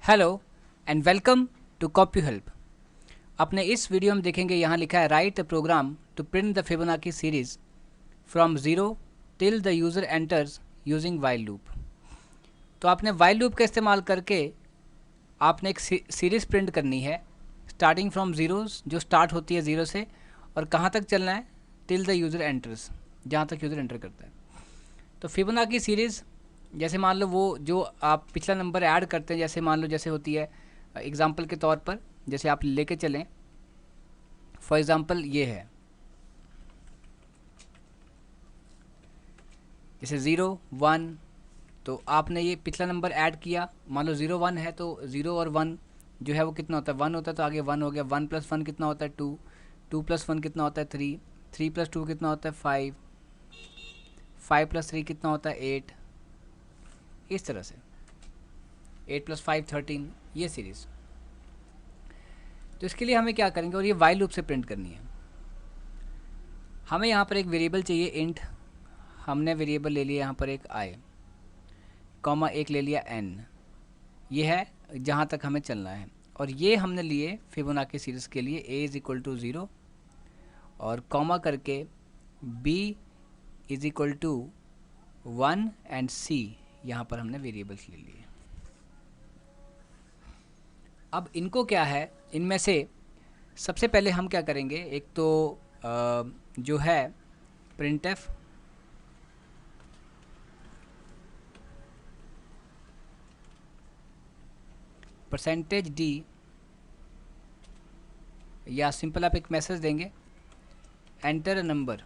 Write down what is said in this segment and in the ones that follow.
Hello and welcome to copy help. अपने इस video में देखेंगे, यहाँ लिखा है write the program to print the Fibonacci series from zero till the user enters using while loop. तो आपने वाइल लूप का इस्तेमाल करके आपने एक सीरीज़ प्रिंट करनी है स्टार्टिंग फ्रॉम ज़ीरोज़, जो स्टार्ट होती है ज़ीरो से, और कहाँ तक चलना है, टिल द यूज़र एंटर्स, जहाँ तक यूज़र एंटर करता है। तो फिबोनाची सीरीज़ जैसे मान लो वो जो आप पिछला नंबर ऐड करते हैं, जैसे मान लो जैसे होती है एग्जाम्पल के तौर पर, जैसे आप लेके चलें, फॉर एग्ज़ाम्पल ये है जैसे 0 1, तो आपने ये पिछला नंबर ऐड किया, मान लो 0 1 है तो 0 और 1 जो है वो कितना होता है, 1 होता है, तो आगे 1 हो गया। 1 + 1 कितना होता है 2, 2 + 1 कितना होता है 3, 3 + 2 कितना होता है 5, 5 + 3 कितना होता है 8, इस तरह से 8 + 5 13, ये सीरीज़। तो इसके लिए हमें क्या करेंगे, और ये वाइल लूप से प्रिंट करनी है। हमें यहाँ पर एक वेरिएबल चाहिए इंट, हमने वेरिएबल ले लिया यहाँ पर एक आई, कॉमा एक ले लिया एन, ये है जहाँ तक हमें चलना है। और ये हमने लिए फिबोनाची सीरीज़ के लिए a = 0 और कॉमा करके b = 1 एंड c, यहाँ पर हमने वेरिएबल्स ले लिए। अब इनको क्या है, इनमें से सबसे पहले हम क्या करेंगे, एक तो जो है printf %d, या सिंपल आप एक मैसेज देंगे एंटर अ नंबर,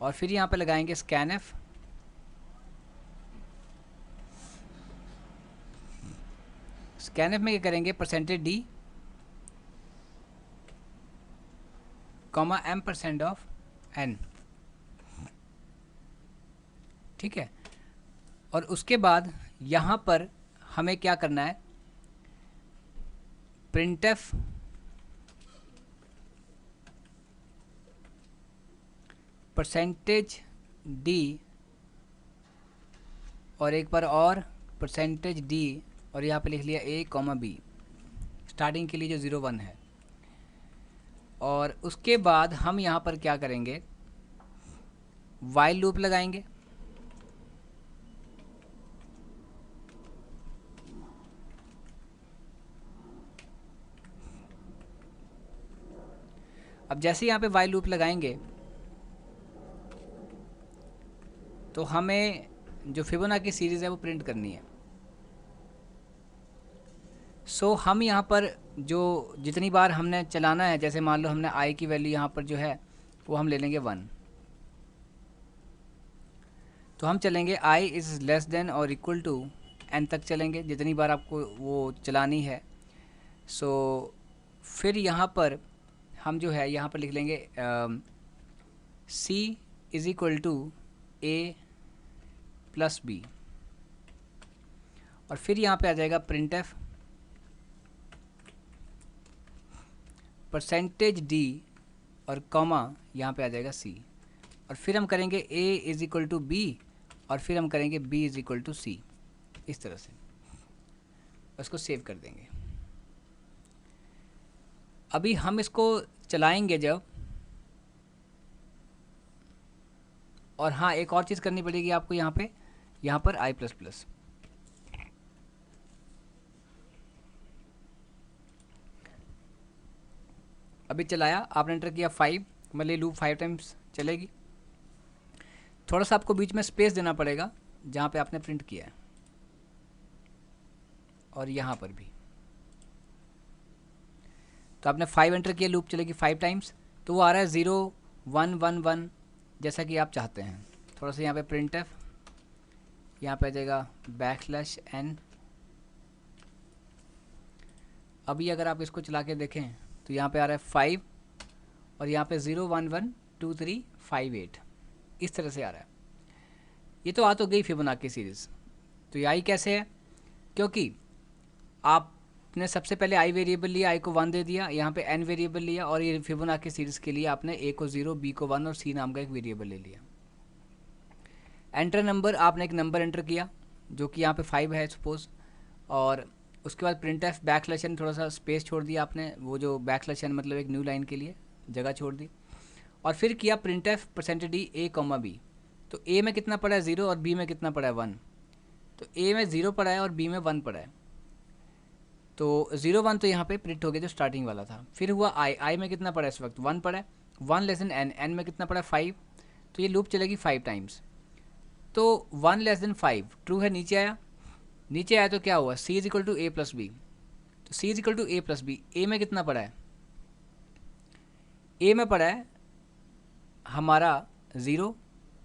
और फिर यहाँ पे लगाएंगे scanf, scanf में क्या करेंगे %d, %m%, ठीक है। और उसके बाद यहाँ पर हमें क्या करना है, printf %d, और एक बार और %d, और यहाँ पे लिख लिया a, b, स्टार्टिंग के लिए जो 0 1 है। और उसके बाद हम यहाँ पर क्या करेंगे, वाइल लूप लगाएंगे। अब जैसे यहाँ पे वाइल लूप लगाएंगे तो हमें जो फिबोनाची सीरीज़ है वो प्रिंट करनी है। सो हम यहाँ पर जो जितनी बार हमने चलाना है, जैसे मान लो हमने आई की वैल्यू यहाँ पर जो है वो हम ले लेंगे 1, तो हम चलेंगे आई << और = n तक चलेंगे, जितनी बार आपको वो चलानी है। सो फिर यहाँ पर हम जो है यहाँ पर लिख लेंगे c = a + b, और फिर यहाँ पे आ जाएगा printf %d, और कॉमा यहाँ पे आ जाएगा c, और फिर हम करेंगे a = b, और फिर हम करेंगे b = c, इस तरह से उसको सेव कर देंगे। अभी हम इसको चलाएंगे जब, और हाँ एक और चीज़ करनी पड़ेगी आपको यहाँ पर i++, अभी चलाया आपने, एंटर किया 5, मतलब लूप 5 टाइम्स चलेगी। थोड़ा सा आपको बीच में स्पेस देना पड़ेगा जहाँ पे आपने प्रिंट किया है, और यहाँ पर भी। तो आपने 5 एंटर किया, लूप चलेगी 5 टाइम्स, तो वो आ रहा है 0 1 1 1, जैसा कि आप चाहते हैं। थोड़ा सा यहाँ पे printf, यहाँ पे आ जाएगा \n। अभी अगर आप इसको चला के देखें तो यहाँ पे आ रहा है 5, और यहाँ पे 0 1 1 2 3 5 8, इस तरह से आ रहा है। ये तो आ तो गई फिबोनाची सीरीज़। तो ये आई कैसे है, क्योंकि आपने सबसे पहले आई वेरिएबल लिया, आई को 1 दे दिया, यहाँ पे एन वेरिएबल लिया, और ये फिबोनाची सीरीज़ के लिए आपने a को 0, b को 1 और c नाम का एक वेरिएबल ले लिया। एंटर नंबर, आपने एक नंबर एंटर किया जो कि यहाँ पे 5 है सपोज, और उसके बाद print f back slash n, थोड़ा सा स्पेस छोड़ दिया आपने, वो जो बैक स्लैश एन मतलब एक न्यू लाइन के लिए जगह छोड़ दी, और फिर किया print F percentage d a comma b. तो ए में कितना पड़ा है 0 और बी में कितना पड़ा है 1, तो ए में 0 पड़ा है और बी में 1 पड़ा है, तो 0 1 तो यहाँ पे प्रिंट हो गया जो स्टार्टिंग वाला था। फिर हुआ आई में कितना पड़ा है इस वक्त 1 पड़ा है, 1 लेस देन एन, एन में कितना पड़ा है 5, तो ये लूप चलेगी 5 टाइम्स। तो 1 लेस देन 5 ट्रू है, नीचे आया, नीचे आया तो क्या हुआ c is equal to A plus B, तो c is equal to A plus B. A में कितना पड़ा है, ए में पड़ा है हमारा 0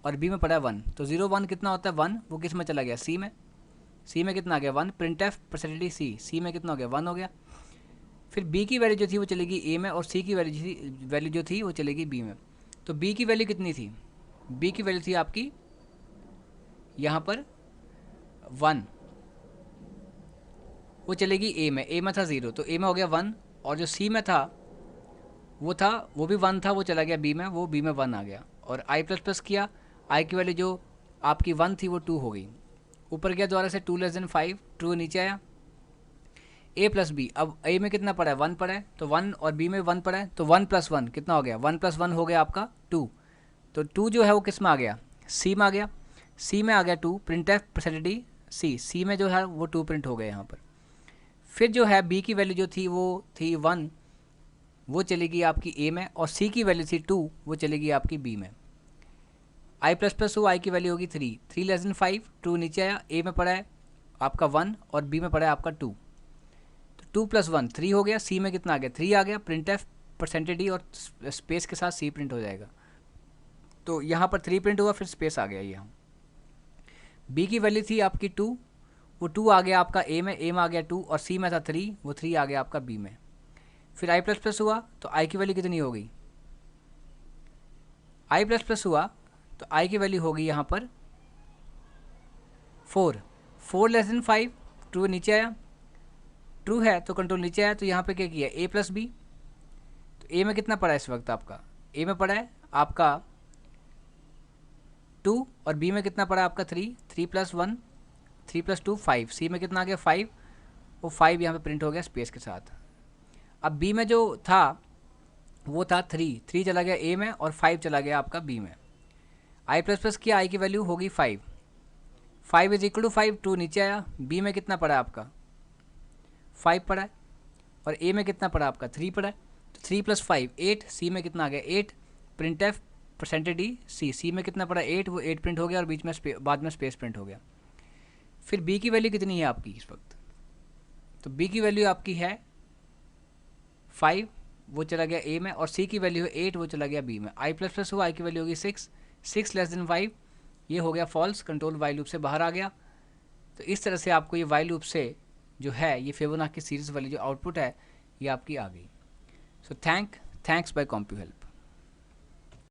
और बी में पड़ा है 1, तो 0 1 कितना होता है 1, वो किस में चला गया सी में, सी में कितना आ गया 1, प्रिंट एफ परसेंटेज सी, सी में कितना हो गया 1 हो गया। फिर बी की वैल्यू जो थी वो चलेगी ए में, और सी की वैल्यू जो थी वो चलेगी बी में। तो बी की वैल्यू कितनी थी, बी की वैल्यू थी आपकी यहाँ पर 1, वो चलेगी ए में था 0, तो ए में हो गया 1, और जो सी में था वो भी 1 था, वो चला गया बी में, वो बी में 1 आ गया। और आई प्लस प्लस किया, आई की वैल्यू जो आपकी 1 थी वो 2 हो गई, ऊपर गया दोबारा से 2 लेस देन 5 ट्रू, नीचे आया ए प्लस बी। अब ए में कितना पड़ा है 1 पड़ा है, तो 1 और बी में 1 पड़ा है, तो 1 प्लस 1 कितना हो गया, 1 प्लस 1 हो गया आपका 2, तो 2 जो है वो किस में आ गया, सी में आ गया, सी में आ गया 2, print F percentage d c, c में जो है वो 2 प्रिंट हो गया यहाँ पर। फिर जो है बी की वैल्यू जो थी वो थी 1, वो चलेगी आपकी ए में, और सी की वैल्यू थी 2, वो चलेगी आपकी बी में। आई प्लस प्लस हो, आई की वैल्यू होगी 3, 3 लेस देन 5 ट्रू, नीचे आया, ए में पड़ा है आपका 1 और बी में पड़ा है आपका 2, तो 2 प्लस 1 3 हो गया, सी में कितना आ गया 3 आ गया, प्रिंट एफ परसेंटेज डी और स्पेस के साथ सी प्रिंट हो जाएगा, तो यहाँ पर 3 प्रिंट हुआ, फिर स्पेस आ गया यहाँ। बी की वैल्यू थी आपकी 2, वो 2 आ गया आपका ए में आ गया 2, और सी में था 3, वो 3 आ गया आपका बी में। फिर आई प्लस प्लस हुआ तो आई की वैल्यू कितनी हो गई, आई प्लस प्लस हुआ तो आई की वैल्यू होगी यहाँ पर 4, 4 लेस देन 5 ट्रू, नीचे आया, ट्रू है तो कंट्रोल नीचे आया, तो यहाँ पे क्या किया ए प्लस बी, तो ए में कितना पड़ा है इस वक्त आपका, ए में पड़ा है आपका 2 और बी में कितना पड़ा है आपका 3, 3 प्लस 1 3 प्लस 2 5, सी में कितना आ गया 5, वो 5 यहाँ पे प्रिंट हो गया स्पेस के साथ। अब बी में जो था वो था 3, 3 चला गया ए में और 5 चला गया आपका बी में। आई प्लस प्लस किया, आई की वैल्यू होगी 5, 5 इज इक्वल टू 5 टू, नीचे आया, बी में कितना पड़ा है आपका 5 पड़ा है, और ए में कितना पड़ा आपका 3 पड़ा है, तो 3 प्लस 5 8, सी में कितना आ गया 8, print F percentage d c, c में कितना पड़ा 8, वो 8 प्रिंट हो गया और बीच में बाद में स्पेस प्रिंट हो गया। फिर बी की वैल्यू कितनी है आपकी इस वक्त, तो बी की वैल्यू आपकी है 5, वो चला गया ए में, और सी की वैल्यू है 8, वो चला गया बी में। आई प्लस प्लस हुआ, आई की वैल्यू होगी 6, 6 लेस देन 5, ये हो गया फॉल्स, कंट्रोल वाइल लूप से बाहर आ गया। तो इस तरह से आपको ये वाइल लूप से जो है ये फिबोनाची सीरीज वाली जो आउटपुट है ये आपकी आ गई। So thanks by कॉम्प्यूहेल्प।